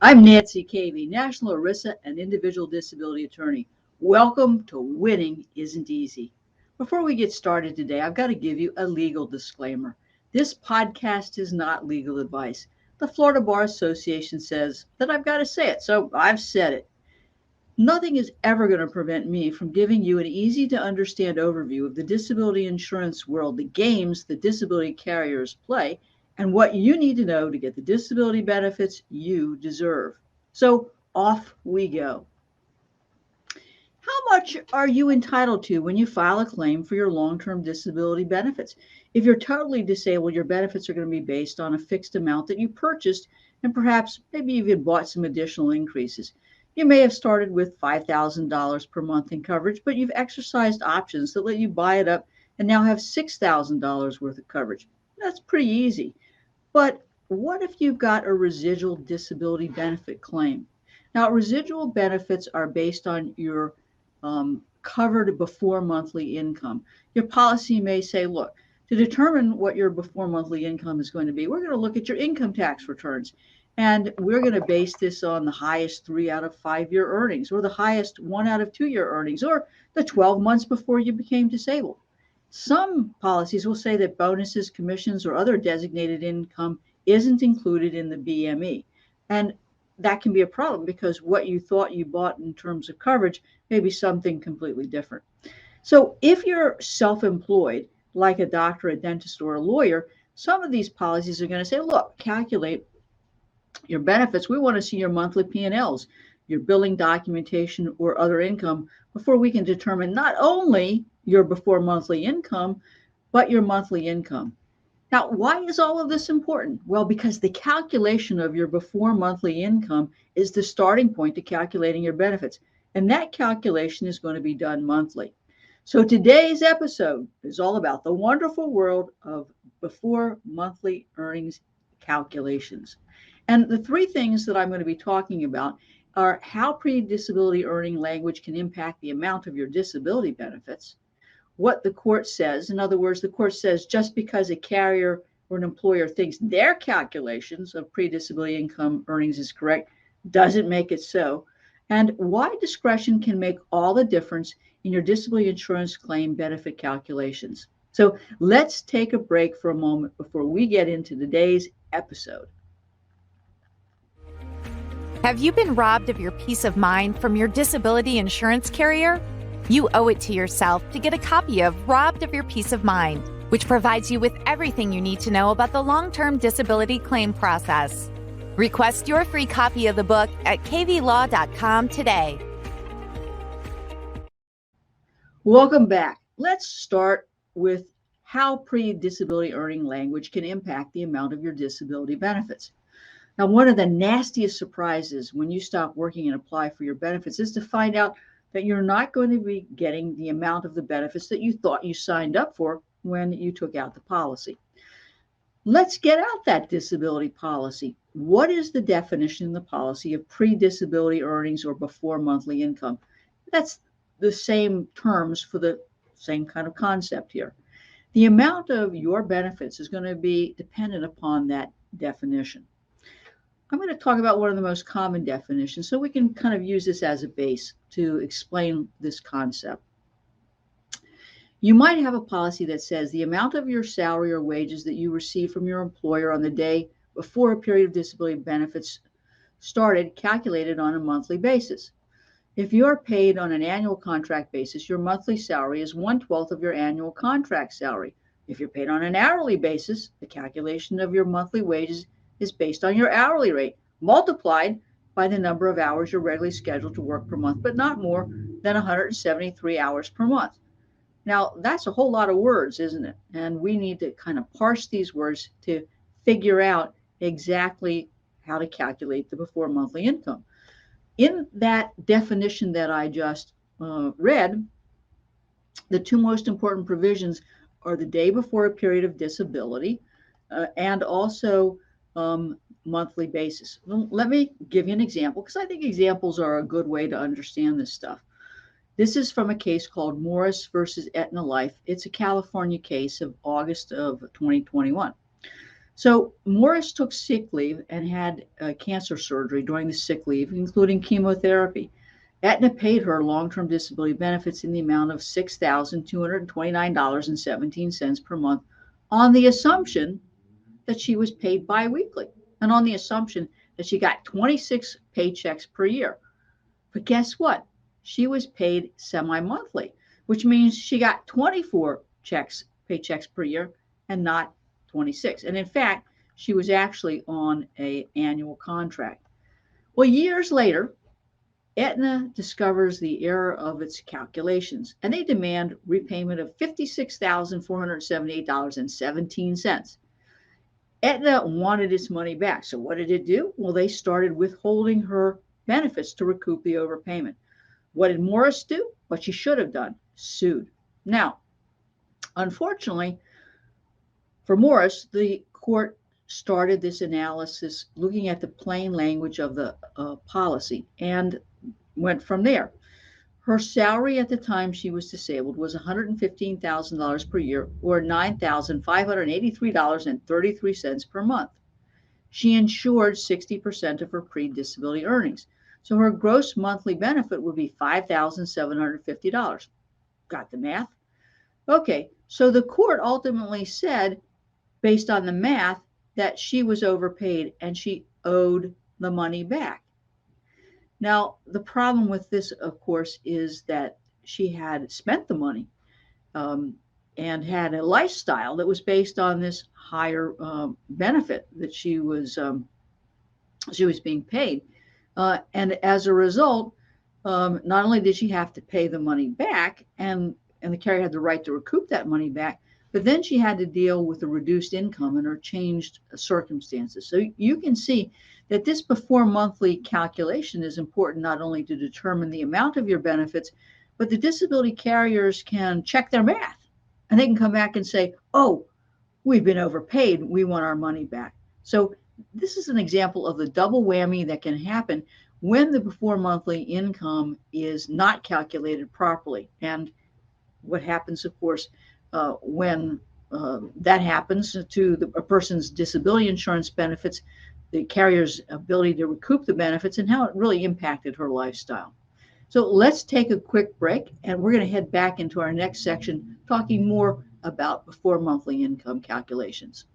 I'm Nancy Cavey, National ERISA and Individual Disability Attorney. Welcome to Winning Isn't Easy. Before we get started today, I've got to give you a legal disclaimer. This podcast is not legal advice. The Florida Bar Association says that I've got to say it, so I've said it. Nothing is ever going to prevent me from giving you an easy to understand overview of the disability insurance world, the games the disability carriers play, and what you need to know to get the disability benefits you deserve. So off we go. How much are you entitled to when you file a claim for your long-term disability benefits? If you're totally disabled, your benefits are going to be based on a fixed amount that you purchased and perhaps maybe even bought some additional increases. You may have started with $5,000 per month in coverage, but you've exercised options that let you buy it up and now have $6,000 worth of coverage. That's pretty easy. But what if you've got a residual disability benefit claim? Now, residual benefits are based on your covered before monthly income. Your policy may say, look, to determine what your before monthly income is going to be, we're going to look at your income tax returns. And we're going to base this on the highest 3 out of 5 year earnings, or the highest 1 out of 2 year earnings, or the 12 months before you became disabled. Some policies will say that bonuses, commissions, or other designated income isn't included in the BME. And that can be a problem because what you thought you bought in terms of coverage may be something completely different. So if you're self-employed, like a doctor, a dentist, or a lawyer, some of these policies are going to say, look, calculate your benefits. We want to see your monthly P&Ls, your billing documentation, or other income before we can determine not only your before monthly income, but your monthly income. Now, why is all of this important? Well, because the calculation of your before monthly income is the starting point to calculating your benefits. And that calculation is going to be done monthly. So today's episode is all about the wonderful world of before monthly earnings calculations. And the three things that I'm going to be talking about are how pre-disability earning language can impact the amount of your disability benefits, what the court says. In other words, the court says just because a carrier or an employer thinks their calculations of pre-disability income earnings is correct doesn't make it so, and why discretion can make all the difference in your disability insurance claim benefit calculations. So let's take a break for a moment before we get into today's episode. Have you been robbed of your peace of mind from your disability insurance carrier? You owe it to yourself to get a copy of Robbed of Your Peace of Mind, which provides you with everything you need to know about the long-term disability claim process. Request your free copy of the book at caveylaw.com today. Welcome back. Let's start with how pre-disability earning language can impact the amount of your disability benefits. Now, one of the nastiest surprises when you stop working and apply for your benefits is to find out that you're not going to be getting the amount of the benefits that you thought you signed up for when you took out the policy. Let's get out that disability policy. What is the definition in the policy of pre-disability earnings or before monthly income? That's the same terms for the same kind of concept here. The amount of your benefits is going to be dependent upon that definition. I'm going to talk about one of the most common definitions so we can kind of use this as a base to explain this concept. You might have a policy that says the amount of your salary or wages that you receive from your employer on the day before a period of disability benefits started calculated on a monthly basis. If you are paid on an annual contract basis, your monthly salary is 1/12 of your annual contract salary. If you're paid on an hourly basis, the calculation of your monthly wages is based on your hourly rate multiplied by the number of hours you're regularly scheduled to work per month, but not more than 173 hours per month. Now, that's a whole lot of words, isn't it? And we need to kind of parse these words to figure out exactly how to calculate the before monthly income. In that definition that I just read, the two most important provisions are the day before a period of disability and also monthly basis. Well, let me give you an example because I think examples are a good way to understand this stuff. This is from a case called Morris versus Aetna Life. It's a California case of August of 2021. So Morris took sick leave and had cancer surgery during the sick leave, including chemotherapy. Aetna paid her long-term disability benefits in the amount of $6,229.17 per month on the assumption that she was paid biweekly and on the assumption that she got 26 paychecks per year. But guess what? She was paid semi-monthly, which means she got 24 paychecks per year and not 26. And in fact, she was actually on an annual contract. Well, years later, Aetna discovers the error of its calculations, and they demand repayment of $56,478.17. Aetna wanted its money back. So what did it do? Well, they started withholding her benefits to recoup the overpayment. What did Morris do? What she should have done, sued. Now, unfortunately for Morris, the court started this analysis looking at the plain language of the policy and went from there. Her salary at the time she was disabled was $115,000 per year, or $9,583.33 per month. She insured 60% of her pre-disability earnings. So her gross monthly benefit would be $5,750. Got the math? Okay, so the court ultimately said, based on the math, that she was overpaid and she owed the money back. Now, the problem with this, of course, is that she had spent the money and had a lifestyle that was based on this higher benefit that she was being paid. And as a result, not only did she have to pay the money back, and the carrier had the right to recoup that money back, but then she had to deal with the reduced income and her changed circumstances. So you can see that this before monthly calculation is important not only to determine the amount of your benefits, but the disability carriers can check their math and they can come back and say, oh, we've been overpaid, we want our money back. So this is an example of the double whammy that can happen when the before monthly income is not calculated properly. And what happens, of course, when that happens to a person's disability insurance benefits, the carrier's ability to recoup the benefits, and how it really impacted her lifestyle. So let's take a quick break, and we're going to head back into our next section, talking more about before monthly income calculations.